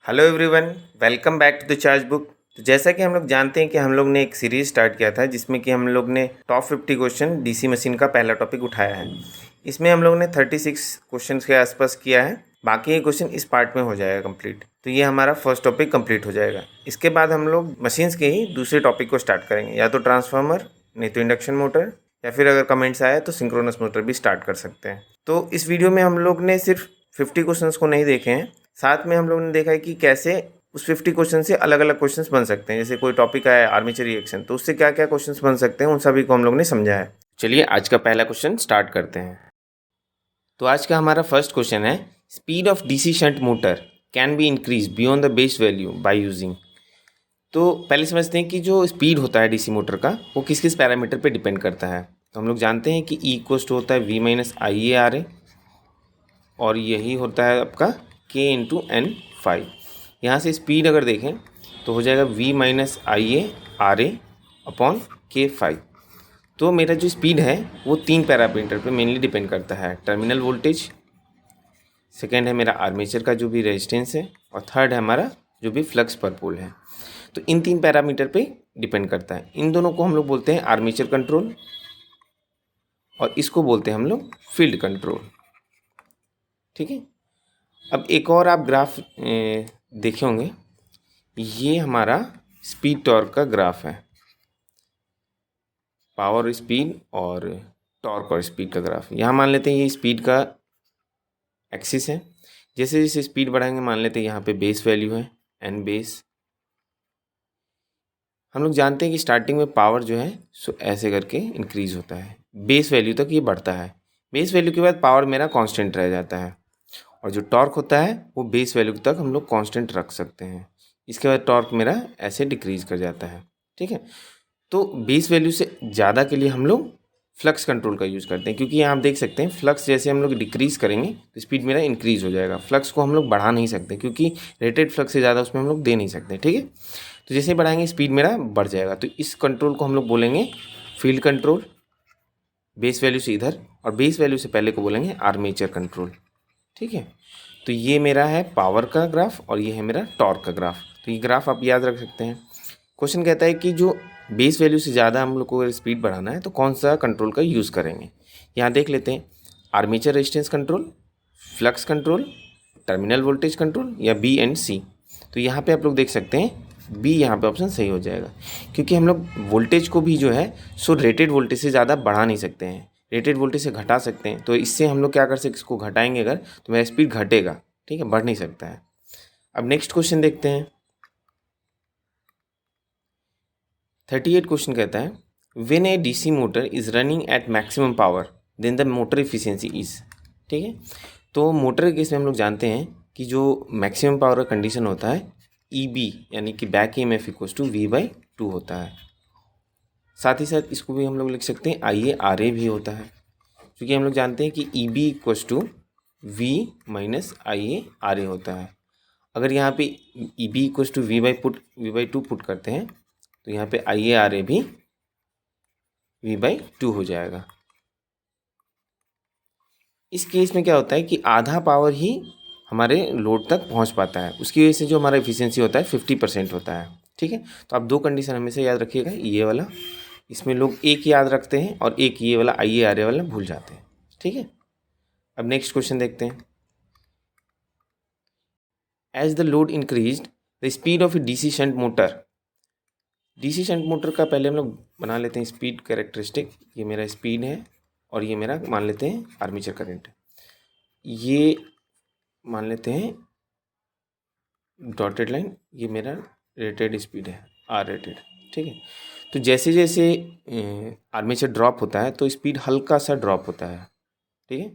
Hello everyone, welcome back to the charge book. तो जैसा कि हम लोग जानते हैं कि हम लोग ने एक सीरीज़ स्टार्ट किया था जिसमें कि हम लोग ने टॉप 50 क्वेश्चन डीसी मशीन का पहला टॉपिक उठाया है। इसमें हम लोग ने 36 क्वेश्चंस के आसपास किया है। बाकी ये क्वेश्चन इस पार्ट में हो जाएगा कंप्लीट। तो ये हमारा फर्स्ट टॉपिक कंप्लीट हो जाएगा। इसके बाद हम लोग मशीन्स के ही दूसरे टॉपिक को स्टार्ट करेंगे, या तो ट्रांसफार्मर, नहीं तो इंडक्शन मोटर, या फिर अगर कमेंट्स आए तो सिंक्रोनस मोटर भी स्टार्ट कर सकते हैं। तो इस वीडियो में हम लोग ने सिर्फ 50 क्वेश्चंस को नहीं देखे हैं, साथ में हम लोगों ने देखा है कि कैसे उस 50 क्वेश्चन से अलग अलग क्वेश्चंस बन सकते हैं। जैसे कोई टॉपिक आया आर्मेचर रिएक्शन, तो उससे क्या क्या क्वेश्चंस बन सकते हैं उन सभी को हम लोग ने समझा है। चलिए आज का पहला क्वेश्चन स्टार्ट करते हैं। तो आज का हमारा फर्स्ट क्वेश्चन है, speed of DC shunt motor can be increase beyond the base value by using. तो पहले समझते हैं कि जो स्पीड होता है डीसी मोटर का वो किस किस पैरामीटर पे डिपेंड करता है। तो हम लोग जानते हैं कि E होता है V minus I A R A, और यही होता है आपका K इंटू एन फाइव। यहाँ से स्पीड अगर देखें तो हो जाएगा V minus I A R A upon K5। तो मेरा जो स्पीड है वो 3 पैरामीटर पे मेनली डिपेंड करता है। टर्मिनल वोल्टेज, सेकेंड है मेरा आर्मेचर का जो भी रेजिस्टेंस है, और थर्ड है हमारा जो भी फ्लक्स पर पोल है। तो इन 3 पैरामीटर पे डिपेंड करता है। इन दोनों को हम लोग बोलते हैं आर्मेचर कंट्रोल, और इसको बोलते हैं हम लोग फील्ड कंट्रोल। ठीक है। अब एक और आप ग्राफ देखे होंगे, ये हमारा स्पीड टॉर्क का ग्राफ है। पावर स्पीड और टॉर्क और स्पीड का ग्राफ। यहाँ मान लेते हैं ये स्पीड का एक्सिस है। जैसे जैसे स्पीड बढ़ाएंगे मान लेते हैं यहाँ पे बेस वैल्यू है एन बेस। हम लोग जानते हैं कि स्टार्टिंग में पावर जो है सो ऐसे करके इंक्रीज होता है, बेस वैल्यू तक ये बढ़ता है। बेस वैल्यू के बाद पावर मेरा कांस्टेंट रह जाता है, और जो टॉर्क होता है वो बेस वैल्यू तक हम लोग कांस्टेंट रख सकते हैं। इसके बाद टॉर्क मेरा ऐसे डिक्रीज कर जाता है। ठीक है। तो बेस वैल्यू से ज़्यादा के लिए हम लोग फ्लक्स कंट्रोल का यूज़ करते हैं, क्योंकि यहाँ आप देख सकते हैं फ्लक्स जैसे हम लोग डिक्रीज़ करेंगे तो स्पीड मेरा इंक्रीज़ हो जाएगा। फ्लक्स को हम लोग बढ़ा नहीं सकते, क्योंकि रेटेड फ्लक्स से ज़्यादा उसमें हम लोग दे नहीं सकते। ठीक है। तो जैसे बढ़ाएंगे स्पीड मेरा बढ़ जाएगा। तो इस कंट्रोल को हम लोग बोलेंगे फील्ड कंट्रोल, बेस वैल्यू से इधर, और बेस वैल्यू से पहले को बोलेंगे आर्मेचर कंट्रोल। ठीक है। तो ये मेरा है पावर का ग्राफ और ये है मेरा टॉर्क का ग्राफ। तो ये ग्राफ आप याद रख सकते हैं। क्वेश्चन कहता है कि जो बेस वैल्यू से ज़्यादा हम लोग को स्पीड बढ़ाना है तो कौन सा कंट्रोल का यूज़ करेंगे। यहाँ देख लेते हैं, armature resistance control, flux control, terminal voltage control, या बी एंड सी। तो यहाँ पे आप लोग देख सकते हैं बी यहाँ पे ऑप्शन सही हो जाएगा, क्योंकि हम लोग वोल्टेज को भी जो है सो रेटेड वोल्टेज से ज़्यादा बढ़ा नहीं सकते हैं, रेटेड वोल्टेज से घटा सकते हैं। तो इससे हम लोग क्या कर सकते हैं, इसको घटाएंगे अगर तो मेरा स्पीड घटेगा। ठीक है, बढ़ नहीं सकता है। अब नेक्स्ट क्वेश्चन देखते हैं। 38 क्वेश्चन कहता है, when a DC motor is running at maximum power then the motor efficiency is. ठीक है। तो मोटर के केस में हम लोग जानते हैं कि जो मैक्सिमम पावर का कंडीशन होता है EB यानी कि back EMF equals to V/2 होता है। साथ ही साथ इसको भी हम लोग लिख सकते हैं IaRa भी होता है, क्योंकि हम लोग जानते हैं कि EB equals to V minus IaRa होता है। अगर यहाँ पे EB equals to V/2 put करते हैं तो यहाँ पे IaRa भी V/2 हो जाएगा। इस केस में क्या होता है कि आधा पावर ही हमारे लोड तक पहुँच पाता है, उसकी वजह से जो हमारा एफिशिएंसी होता है 50% होता है। ठीक है। तो आप दो कंडीशन हमेशा याद रखिएगा, ये वाला, इसमें लोग एक याद रखते हैं और एक ये वाला IaRa वाला भूल जाते हैं। ठीक है। अब नेक्स्ट क्वेश्चन देखते हैं। As the load increased the speed of a DC shunt motor. DC shunt motor का पहले हम लोग बना लेते हैं स्पीड कैरेक्टरिस्टिक। ये मेरा स्पीड है और ये मेरा मान लेते हैं आर्मेचर करंट है। ये मान लेते हैं डॉटेड लाइन, ये मेरा रेटेड स्पीड है R रेटेड। ठीक है। तो जैसे जैसे आर्मेचर ड्रॉप होता है तो स्पीड हल्का सा ड्रॉप होता है। ठीक है।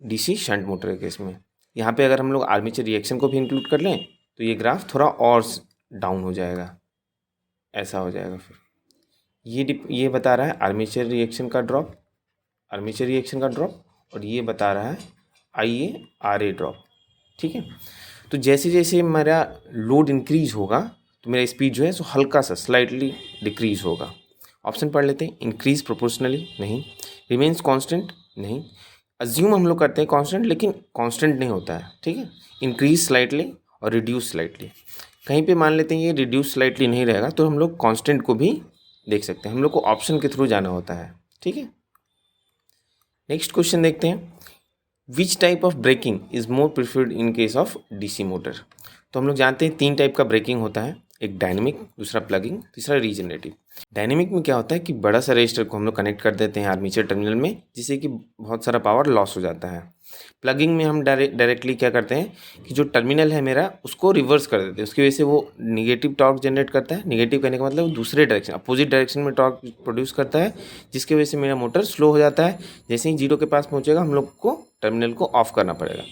डीसी शंट मोटर के केस में यहाँ पे अगर हम लोग आर्मेचर रिएक्शन को भी इंक्लूड कर लें तो ये ग्राफ थोड़ा और डाउन हो जाएगा, ऐसा हो जाएगा। फिर ये बता रहा है आर्मेचर रिएक्शन का ड्रॉप, आर्मेचर रिएक्शन का ड्रॉप, और ये बता रहा है IaRa ड्रॉप। ठीक है। तो जैसे जैसे मेरा लोड इंक्रीज होगा तो मेरा स्पीड जो है सो हल्का सा स्लाइटली डिक्रीज होगा। ऑप्शन पढ़ लेते हैं, इंक्रीज प्रोपोर्शनली नहीं, रिमेन्स कांस्टेंट नहीं, अज्यूम हम लोग करते हैं कांस्टेंट, लेकिन कांस्टेंट नहीं होता है। ठीक है। इंक्रीज स्लाइटली और रिड्यूस स्लाइटली। कहीं पे मान लेते हैं ये रिड्यूस स्लाइटली नहीं रहेगा तो हम लोग कांस्टेंट को भी देख सकते हैं, हम लोग को ऑप्शन के थ्रू जाना होता है, ठीक है। नेक्स्ट क्वेश्चन देखते हैं, which type of braking is more preferred in case of DC motor. तो हम लोग जानते हैं 3 टाइप का ब्रेकिंग होता है, एक डायनेमिक, दूसरा प्लगिंग, तीसरा रीजनरेटिव। डायनेमिक में क्या होता है कि बड़ा सा रजिस्टर को हम लोग कनेक्ट कर देते हैं आर्मेचर टर्मिनल में, जिससे कि बहुत सारा पावर लॉस हो जाता है। प्लगिंग में हम डायरेक्टली क्या करते हैं कि जो टर्मिनल है मेरा उसको रिवर्स कर देते हैं, उसकी वजह से वो निगेटिव टॉर्क जनरेट करता है। निगेटिव कहने का मतलब दूसरे डायरेक्शन, अपोजिट डायरेक्शन में टॉर्क प्रोड्यूस करता है, जिसकी वजह से मेरा मोटर स्लो हो जाता है। जैसे ही 0 के पास पहुंचेगा हम लोग को टर्मिनल को ऑफ करना पड़ेगा।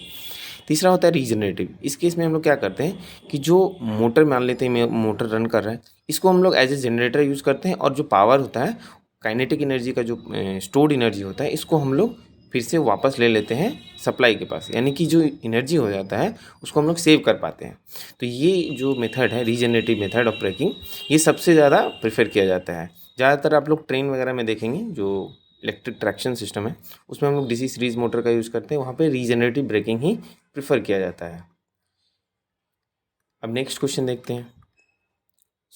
तीसरा होता है रीजनरेटिव। इस केस में हम लोग क्या करते हैं कि जो मोटर मान लेते हैं मोटर रन कर रहा है, इसको हम लोग एज ए जनरेटर यूज़ करते हैं, और जो पावर होता है काइनेटिक एनर्जी का जो स्टोर्ड एनर्जी होता है, इसको हम लोग फिर से वापस ले लेते हैं सप्लाई के पास, यानी कि जो एनर्जी हो जाता है उसको हम लोग सेव कर पाते हैं। तो ये जो मेथड है रीजनरेटिव मेथड ऑफ ब्रेकिंग, ये सबसे ज़्यादा प्रेफर किया जाता है। ज़्यादातर आप लोग ट्रेन वगैरह में देखेंगे जो इलेक्ट्रिक ट्रैक्शन सिस्टम है उसमें हम लोग डीसी सीरीज मोटर का यूज़ करते हैं, वहाँ पे रीजनरेटिव ब्रेकिंग ही प्रेफर किया जाता है। अब नेक्स्ट क्वेश्चन देखते हैं,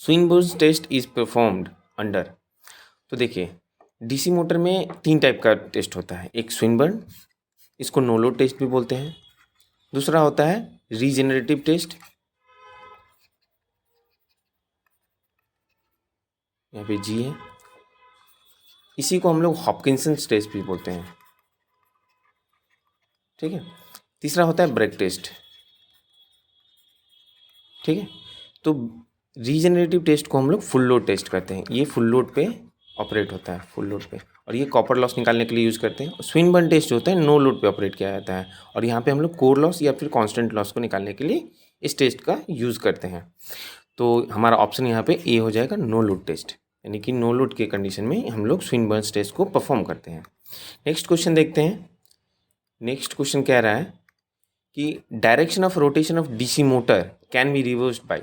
स्विनबर्न्स टेस्ट इज परफॉर्म्ड अंडर। तो देखिए डीसी मोटर में 3 टाइप का टेस्ट होता है, एक स्विनबर्न, इसको नो लोड टेस्ट भी बोलते हैं। दूसरा होता है रीजनरेटिव टेस्ट, यहाँ पे जी है, इसी को हम लोग हॉपकिंसन टेस्ट भी बोलते हैं, ठीक है। तीसरा होता है ब्रेक टेस्ट, ठीक है। तो रीजनरेटिव टेस्ट को हम लोग फुल लोड टेस्ट करते हैं, ये फुल लोड पे ऑपरेट होता है, फुल लोड पे, और ये कॉपर लॉस निकालने के लिए यूज़ करते हैं। स्विनबर्न टेस्ट जो होता है नो लोड पे ऑपरेट किया जाता है, और यहाँ पे हम लोग कोर लॉस या फिर कांस्टेंट लॉस को निकालने के लिए इस टेस्ट का यूज़ करते हैं। तो हमारा ऑप्शन यहाँ पे ए हो जाएगा, नो लोड टेस्ट, यानी कि नो लोड के कंडीशन में हम लोग स्विनबर्न टेस्ट को परफॉर्म करते हैं। नेक्स्ट क्वेश्चन देखते हैं। नेक्स्ट क्वेश्चन कह रहा है कि direction of rotation of DC motor can be reversed bye.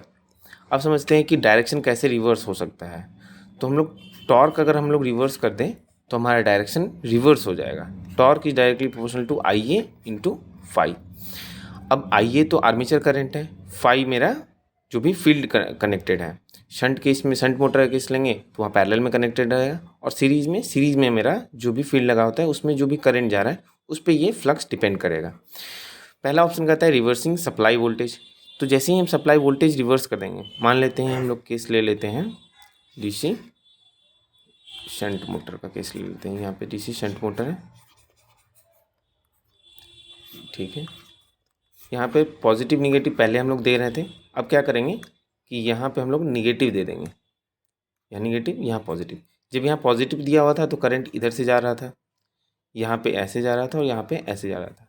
अब समझते हैं कि डायरेक्शन कैसे रिवर्स हो सकता है। तो हम लोग टॉर्क अगर हम लोग रिवर्स कर दें तो हमारा डायरेक्शन रिवर्स हो जाएगा। Torque is directly proportional to I a into phi. अब आई ए तो आर्मेचर करंट है, फाई मेरा जो भी फील्ड कनेक्टेड है। शंट केस में, शंट मोटर का केस लेंगे तो वहाँ पैरेलल में कनेक्टेड रहेगा, और सीरीज में मेरा जो भी फील्ड लगा होता है उसमें जो भी करंट जा रहा है उस पर ये फ्लक्स डिपेंड करेगा। पहला ऑप्शन कहता है रिवर्सिंग सप्लाई वोल्टेज। तो जैसे ही हम सप्लाई वोल्टेज रिवर्स कर देंगे, मान लेते हैं हम लोग केस ले लेते हैं डीसी शंट मोटर का केस ले लेते हैं, यहाँ पे डीसी शंट मोटर है, ठीक है। यहाँ पे पॉजिटिव निगेटिव पहले हम लोग दे रहे थे, अब क्या करेंगे कि यहाँ पे हम लोग निगेटिव दे देंगे, यहाँ निगेटिव यहाँ पॉजिटिव। जब यहाँ पॉजिटिव दिया हुआ था तो करंट इधर से जा रहा था, यहाँ पे ऐसे जा रहा था और यहाँ पे ऐसे जा रहा था।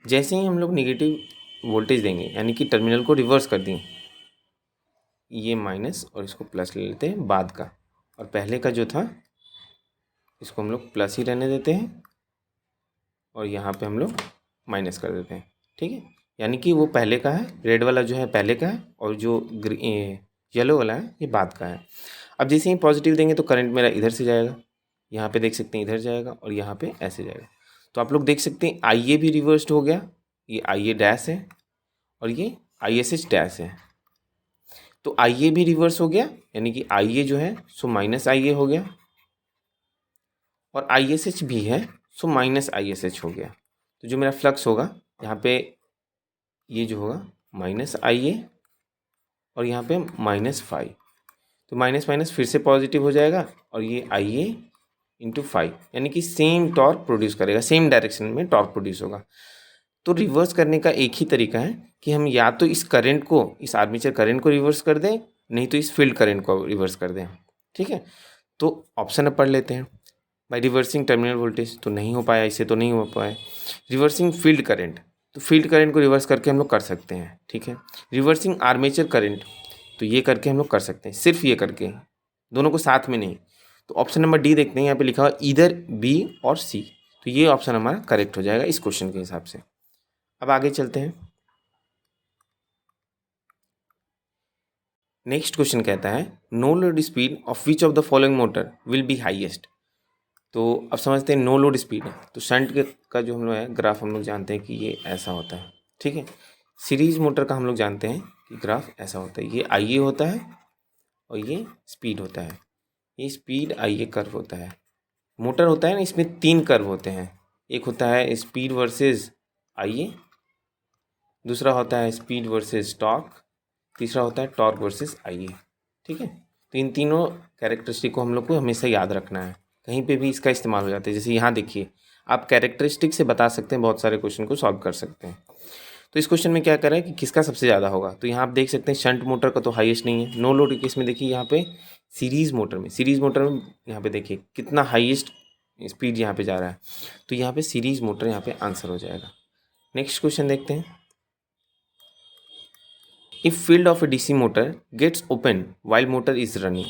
जैसे ही हम लोग निगेटिव वोल्टेज देंगे, यानी कि टर्मिनल को रिवर्स कर दें, ये माइनस और इसको प्लस ले लेते हैं बाद का, और पहले का जो था इसको हम लोग प्लस ही रहने देते हैं, और यहाँ पे हम लोग माइनस कर देते हैं, ठीक है। यानी कि वो पहले का है, रेड वाला जो है पहले का है, और जो येलो वाला है ये बाद का है। अब जैसे ही पॉजिटिव देंगे तो करंट मेरा इधर से जाएगा, यहाँ पे देख सकते हैं इधर जाएगा, और यहाँ पे ऐसे जाएगा। तो आप लोग देख सकते हैं आई ए भी रिवर्स्ड हो गया, ये आई ए डैश है और ये आई एस एच डैश है। तो आई ए भी रिवर्स हो गया, यानी कि आई ए जो है सो माइनस आई ए हो गया, और आई एस एच भी है so minus I S H हो गया। तो जो मेरा फ्लक्स होगा यहाँ पे ये जो होगा माइनस आई ए, और यहाँ पे माइनस फाइव, तो माइनस माइनस फिर से पॉजिटिव हो जाएगा, और ये आई ए इंटू फाइव, यानी कि सेम टॉर्क प्रोड्यूस करेगा, सेम डायरेक्शन में टॉर्क प्रोड्यूस होगा। तो रिवर्स करने का एक ही तरीका है कि हम या तो इस करंट को, इस आर्मेचर करंट को रिवर्स कर दें, नहीं तो इस फील्ड करंट को रिवर्स कर दें, ठीक है। तो ऑप्शन अब पढ़ लेते हैं। बाय रिवर्सिंग टर्मिनल वोल्टेज तो नहीं हो पाया, इससे तो नहीं हो पाया। रिवर्सिंग फील्ड करंट, तो फील्ड करंट को रिवर्स करके हम लोग कर सकते हैं, ठीक है। रिवर्सिंग आर्मेचर करंट, तो ये करके हम लोग कर सकते हैं, सिर्फ ये करके, दोनों को साथ में नहीं। तो ऑप्शन नंबर डी देखते हैं, यहाँ पे लिखा हुआ इधर बी और सी, तो ये ऑप्शन हमारा करेक्ट हो जाएगा इस क्वेश्चन के हिसाब से। अब आगे चलते हैं। नेक्स्ट क्वेश्चन कहता है no load speed of which of the following motor will be highest. तो अब समझते हैं नो लोड स्पीड है, तो शंट का जो हम लोग है ग्राफ हम लोग जानते हैं कि ये ऐसा होता है, ठीक है। सीरीज मोटर का हम लोग जानते हैं कि ग्राफ ऐसा होता है, ये आई ए होता है और ये स्पीड होता है, ये स्पीड आई ए कर्व होता है। मोटर होता है ना, इसमें 3 कर्व होते हैं, एक होता है स्पीड वर्सेस आई ए, दूसरा होता है स्पीड वर्सेस टॉर्क, तीसरा होता है टॉर्क वर्सेस आई ए। ठीक है, तो इन तीनों कैरेक्टरिस्टिक को हम लोग को हमेशा याद रखना है, कहीं पे भी इसका इस्तेमाल हो जाता है। जैसे यहाँ देखिए, आप कैरेक्टरिस्टिक से बता सकते हैं, बहुत सारे क्वेश्चन को सॉल्व कर सकते हैं। तो इस क्वेश्चन में क्या कर रहा है कि किसका सबसे ज़्यादा होगा, तो यहाँ आप देख सकते हैं शंट मोटर का तो हाईएस्ट नहीं है। नो लोड केस में देखिए यहाँ पे सीरीज़ मोटर में यहाँ पे देखिए कितना हाईएस्ट स्पीड यहाँ पे जा रहा है, तो यहाँ पे सीरीज़ मोटर यहाँ पे आंसर हो जाएगा। नेक्स्ट क्वेश्चन देखते हैं। If field of a DC motor gets open while motor is running,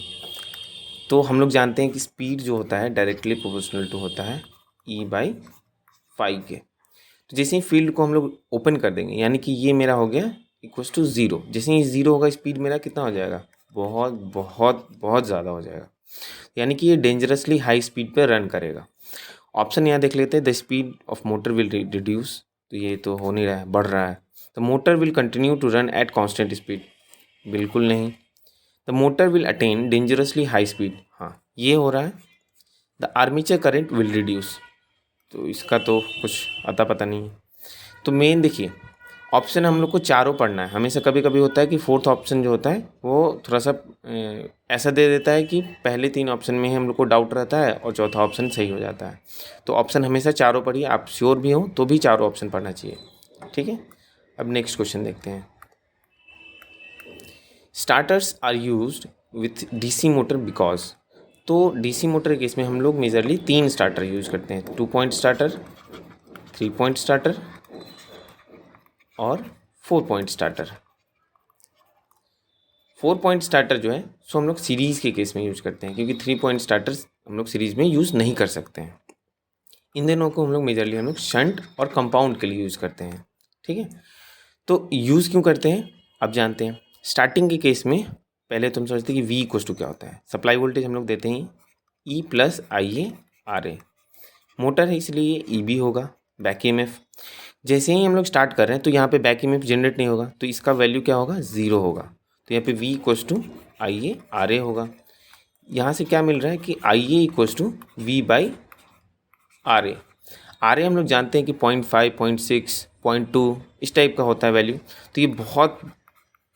तो हम लोग जानते हैं कि स्पीड जो होता है डायरेक्टली प्रोपोर्शनल टू होता है E/5 के। तो जैसे ही फील्ड को हम लोग ओपन कर देंगे, यानी कि ये मेरा हो गया इक्वल्स टू 0, जैसे ही 0 होगा स्पीड मेरा कितना हो जाएगा, बहुत बहुत बहुत ज़्यादा हो जाएगा, यानी कि ये डेंजरसली हाई स्पीड पर रन करेगा। ऑप्शन यहाँ देख लेते हैं, the speed of motor will reduce, तो ये तो हो नहीं रहा है, बढ़ रहा है। The motor will continue to run at constant speed, बिल्कुल नहीं। The motor will attain dangerously high speed, हाँ ये हो रहा है। The armature current will reduce, तो इसका तो कुछ अता पता नहीं है। तो मेन देखिए ऑप्शन हम लोग को चारों पढ़ना है हमेशा। कभी कभी होता है कि फोर्थ ऑप्शन जो होता है वो थोड़ा सा ऐसा दे देता है कि पहले 3 ऑप्शन में ही हम लोग को डाउट रहता है और चौथा ऑप्शन सही हो जाता है। तो ऑप्शन हमेशा चारों पढ़िए, आप श्योर भी हो तो भी चारों ऑप्शन पढ़ना चाहिए। ठीक है, अब नेक्स्ट क्वेश्चन देखते हैं। Starters are used with DC motor because, तो डीसी मोटर केस में हम लोग मेजरली 3 स्टार्टर यूज़ करते हैं, 2 पॉइंट स्टार्टर, 3 पॉइंट स्टार्टर और 4 पॉइंट स्टार्टर। 4 पॉइंट स्टार्टर जो है सो हम लोग सीरीज़ के केस में यूज़ करते हैं, क्योंकि 3 पॉइंट स्टार्टर्स हम लोग सीरीज़ में यूज़ नहीं कर सकते हैं। इन दोनों को हम लोग मेजरली हम लोग शंट और कंपाउंड के लिए यूज़ करते हैं। ठीक है, तो यूज़ क्यों करते हैं अब जानते हैं। स्टार्टिंग के केस में पहले तो हम समझते हैं कि V इक्वल्स टू क्या होता है, सप्लाई वोल्टेज हम लोग देते हैं E+IA/RA, मोटर है इसलिए ये EB होगा, बैक EMF। जैसे ही हम लोग स्टार्ट कर रहे हैं तो यहाँ पे बैक EMF जनरेट नहीं होगा, तो इसका वैल्यू क्या होगा, 0 होगा। तो यहाँ पे V इक्वल्स टू IA/RA होगा। यहाँ से क्या मिल रहा है कि IA equals to V/RA। RA हम लोग जानते हैं कि 0.5, 0.6, 0.2 इस टाइप का होता है वैल्यू, तो ये बहुत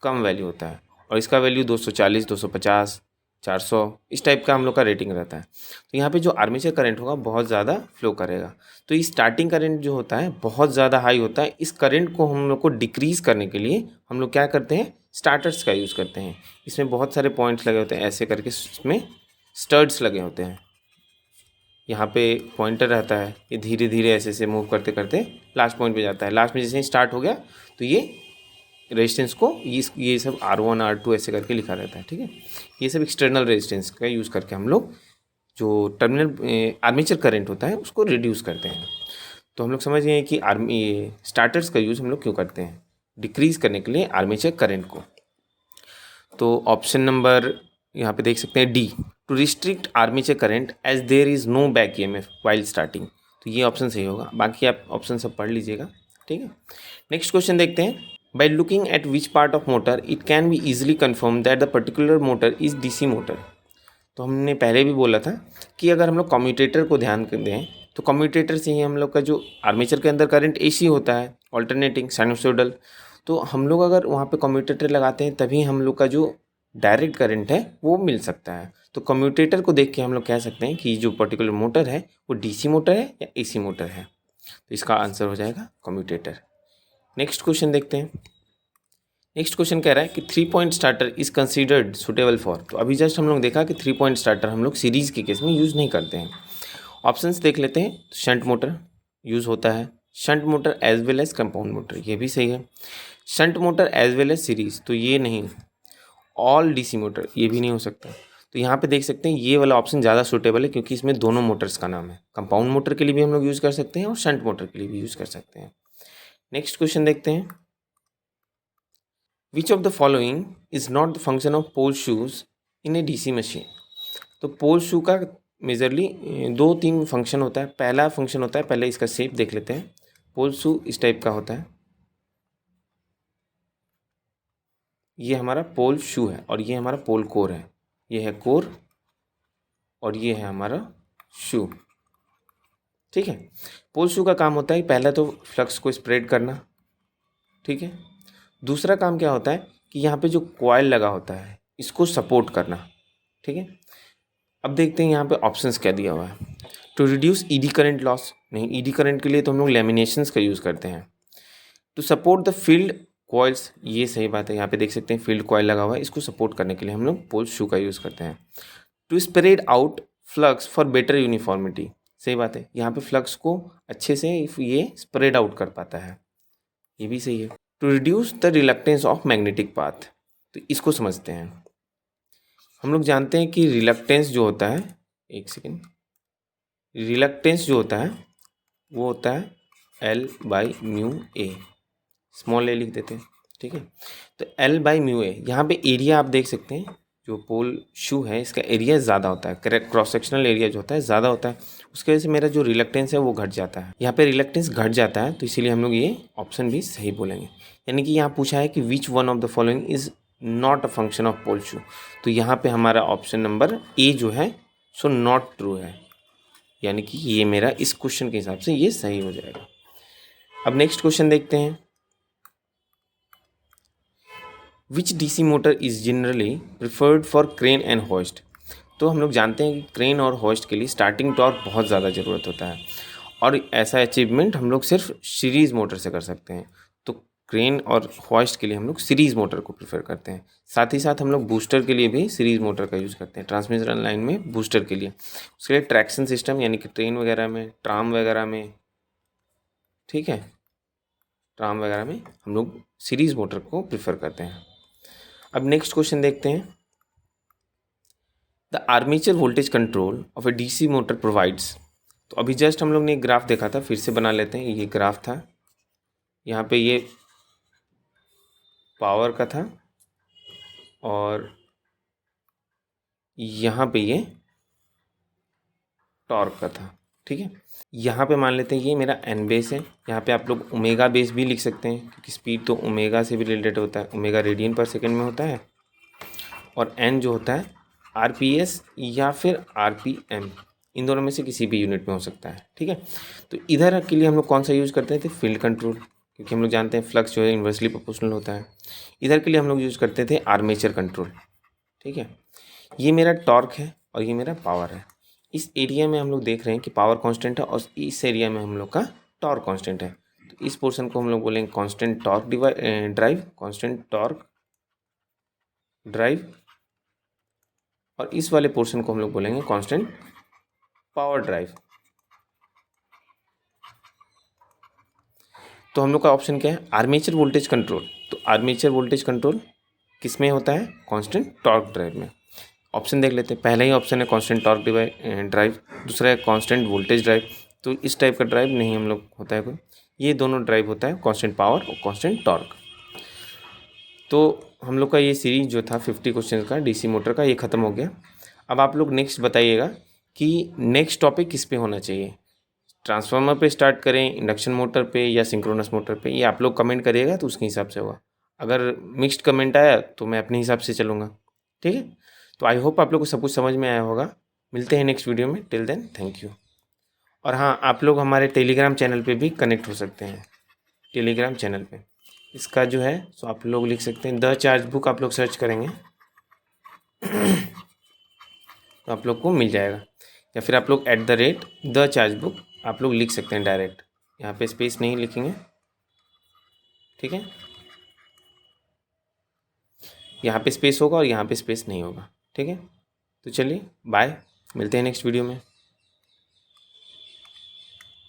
कम वैल्यू होता है और इसका वैल्यू 240, 250, 400 इस टाइप का हम लोग का रेटिंग रहता है। तो यहाँ पे जो आर्मेचर करंट होगा बहुत ज़्यादा फ्लो करेगा, तो ये स्टार्टिंग करंट जो होता है बहुत ज़्यादा हाई होता है। इस करंट को हम लोग को डिक्रीज़ करने के लिए हम लोग क्या करते हैं, स्टार्टर्स का यूज़ करते हैं। इसमें बहुत सारे पॉइंट्स लगे होते हैं, ऐसे करके इसमें स्टड्स लगे होते हैं, यहाँ पे पॉइंटर रहता है, ये धीरे धीरे ऐसे ऐसे मूव करते करते लास्ट पॉइंट पे जाता है। लास्ट में जैसे ही स्टार्ट हो गया तो ये रेजिस्टेंस को ये सब R1 R2 ऐसे करके लिखा रहता है। ठीक है, ये सब एक्सटर्नल रेजिस्टेंस का यूज़ करके हम लोग जो टर्मिनल आर्मेचर करंट होता है उसको रिड्यूस करते हैं। तो हम लोग समझ गए कि स्टार्टर्स का यूज़ हम लोग क्यों करते हैं, डिक्रीज़ करने के लिए आर्मेचर करंट को। तो ऑप्शन नंबर यहाँ पे देख सकते हैं D, to restrict armature current as there is no back EMF while starting, तो ये ऑप्शन सही होगा। बाकी आप ऑप्शन सब पढ़ लीजिएगा। ठीक है, नेक्स्ट क्वेश्चन देखते हैं। By looking at which part of motor it can be easily confirm that the particular motor is DC motor. तो हमने पहले भी बोला था कि अगर हम लोग कम्यूटेटर को ध्यान दें तो कम्यूटेटर से ही हम लोग का जो आर्मेचर के अंदर करंट AC होता है, ऑल्टरनेटिंग साइनसोइडल। तो हम लोग अगर वहाँ पे कम्यूटेटर लगाते हैं तभी हम लोग का जो डायरेक्ट करंट है वो मिल सकता है। तो कम्यूटेटर को देख के हम लोग कह सकते हैं कि जो पर्टिकुलर मोटर है वो DC मोटर है या AC मोटर है, तो इसका आंसर हो जाएगा कम्यूटेटर। नेक्स्ट क्वेश्चन देखते हैं। नेक्स्ट क्वेश्चन कह रहा है कि 3 point starter is considered suitable for, तो अभी जस्ट हम लोग देखा कि 3 पॉइंट स्टार्टर हम लोग सीरीज़ के केस में यूज़ नहीं करते हैं। ऑप्शंस देख लेते हैं। शंट मोटर यूज़ होता है, shunt motor as well as compound motor, ये भी सही है। Shunt motor as well as series, तो ये नहीं। ऑल DC मोटर, ये भी नहीं हो सकता। तो यहाँ पे देख सकते हैं ये वाला ऑप्शन ज़्यादा सूटेबल है, क्योंकि इसमें दोनों मोटर्स का नाम है, कंपाउंड मोटर के लिए भी हम लोग यूज़ कर सकते हैं और शंट मोटर के लिए भी यूज़ कर सकते हैं। नेक्स्ट क्वेश्चन देखते हैं। Which of the following is not the function of pole shoes in a DC machine. तो पोल शू का मेजरली 2-3 फंक्शन होता है। पहला फंक्शन होता है, पहले इसका शेप देख लेते हैं। पोल शू इस टाइप का होता है, ये हमारा पोल शू है और ये हमारा पोल कोर है। ये है कोर और ये है हमारा शू। ठीक है, पोल शू का काम होता है पहला तो फ्लक्स को स्प्रेड करना। ठीक है, दूसरा काम क्या होता है कि यहाँ पे जो कॉइल लगा होता है इसको सपोर्ट करना। ठीक है, अब देखते हैं यहाँ पे ऑप्शंस क्या दिया हुआ है। To reduce eddy current loss, नहीं, ईडी करंट के लिए तो हम लोग लैमिनेशंस का यूज़ करते हैं। To support the field coils, ये सही बात है, यहाँ पे देख सकते हैं फील्ड कॉइल लगा हुआ है, इसको सपोर्ट करने के लिए हम लोग पोल शू का यूज़ करते हैं। To spread out flux for better uniformity, सही बात है, यहाँ पे फ्लक्स को अच्छे से ये स्प्रेड आउट कर पाता है, ये भी सही है। To reduce the reluctance of magnetic path, तो इसको समझते हैं। हम लोग जानते हैं कि रिलक्टेंस जो होता है, एक सेकेंड, रिलक्टेंस जो होता है वो होता है L/μA, स्मॉल a लिख देते हैं। ठीक है, तो L/μA, यहाँ पे एरिया आप देख सकते हैं, जो पोल शू है इसका एरिया ज़्यादा होता है, करेक्ट, क्रॉस सेक्शनल एरिया जो होता है ज़्यादा होता है, उसकी वजह से मेरा जो रिलक्टेंस है वो घट जाता है। यहाँ पे रिलक्टेंस घट जाता है तो इसीलिए हम लोग ये ऑप्शन भी सही बोलेंगे। यानी कि यहाँ पूछा है कि which one of the following is not a function of pole shoe, तो यहाँ पे हमारा ऑप्शन नंबर ए जो है सो नॉट ट्रू है, यानी कि ये मेरा इस क्वेश्चन के हिसाब से ये सही हो जाएगा। अब नेक्स्ट क्वेश्चन देखते हैं। Which DC motor is generally preferred for crane and hoist, तो हम लोग जानते हैं कि क्रेन और होस्ट के लिए स्टार्टिंग टॉर्क बहुत ज़्यादा ज़रूरत होता है और ऐसा अचीवमेंट हम लोग सिर्फ सीरीज़ मोटर से कर सकते हैं। तो क्रेन और होस्ट के लिए हम लोग सीरीज़ मोटर को प्रेफर करते हैं। साथ ही साथ हम लोग बूस्टर के लिए भी सीरीज़ मोटर का यूज़ करते हैं, ट्रांसमिशन लाइन में बूस्टर के लिए। उसके लिए ट्रैक्शन सिस्टम यानी कि ट्रेन वगैरह में, ट्राम वगैरह में, ठीक है, ट्राम वगैरह में हम लोग सीरीज़ मोटर को प्रेफर करते हैं। अब नेक्स्ट क्वेश्चन देखते हैं। The armature voltage control of a DC motor provides, तो अभी जस्ट हम लोग ने एक ग्राफ देखा था, फिर से बना लेते हैं। ये ग्राफ था, यहाँ पे ये पावर का था और यहाँ पे ये टॉर्क का था। ठीक है, यहाँ पे मान लेते हैं ये मेरा एन बेस है, यहाँ पे आप लोग ओमेगा बेस भी लिख सकते हैं क्योंकि स्पीड तो ओमेगा से भी रिलेटेड होता है, ओमेगा रेडियन पर सेकेंड में होता है, और एन जो होता है आरपीएस या फिर आरपीएम, इन दोनों में से किसी भी यूनिट में हो सकता है। ठीक है, तो इधर के लिए हम लोग कौन सा यूज़ करते थे, फील्ड कंट्रोल, क्योंकि हम लोग जानते हैं फ्लक्स जो है इन्वर्सली प्रोपोर्शनल होता है। इधर के लिए हम लोग यूज़ करते थे आर्मेचर कंट्रोल। ठीक है, ये मेरा टॉर्क है और ये मेरा पावर है। इस एरिया में हम लोग देख रहे हैं कि पावर कांस्टेंट है और इस एरिया में हम लोग का टॉर्क कांस्टेंट है, तो इस पोर्शन को हम लोग बोलेंगे constant torque drive, constant torque drive, और इस वाले पोर्शन को हम लोग बोलेंगे कांस्टेंट पावर ड्राइव। तो हम लोग का ऑप्शन क्या है, आर्मेचर वोल्टेज कंट्रोल। तो आर्मेचर वोल्टेज कंट्रोल किस में होता है, कांस्टेंट टॉर्क ड्राइव में। ऑप्शन देख लेते हैं, पहला ही ऑप्शन है कांस्टेंट टॉर्क ड्राइव, दूसरा है कांस्टेंट वोल्टेज ड्राइव। तो इस टाइप का ड्राइव नहीं हम लोग होता है कोई, ये दोनों ड्राइव होता है कांस्टेंट पावर और कांस्टेंट टॉर्क। तो हम लोग का ये सीरीज जो था 50 क्वेश्चन का डीसी मोटर का, ये ख़त्म हो गया। अब आप लोग नेक्स्ट बताइएगा कि नेक्स्ट टॉपिक किस पे होना चाहिए, ट्रांसफार्मर पे स्टार्ट करें, इंडक्शन मोटर पे या सिंक्रोनस मोटर पे, ये आप लोग कमेंट करिएगा तो उसके हिसाब से होगा। अगर मिक्स्ड कमेंट आया तो मैं अपने हिसाब से चलूँगा। ठीक है, तो आई होप आप लोग को सब कुछ समझ में आया होगा। मिलते हैं नेक्स्ट वीडियो में, टिल देन थैंक यू। और हाँ, आप लोग हमारे टेलीग्राम चैनल पे भी कनेक्ट हो सकते हैं, टेलीग्राम चैनल पे इसका जो है सो आप लोग लिख सकते हैं द चार्ज बुक, आप लोग सर्च करेंगे तो आप लोग को मिल जाएगा, या फिर आप लोग @द चार्ज बुक आप लोग लिख सकते हैं डायरेक्ट, यहाँ पे स्पेस नहीं लिखेंगे। ठीक है, यहाँ पे स्पेस होगा और यहाँ पे स्पेस नहीं होगा। ठीक है, तो चलिए बाय, मिलते हैं नेक्स्ट वीडियो में।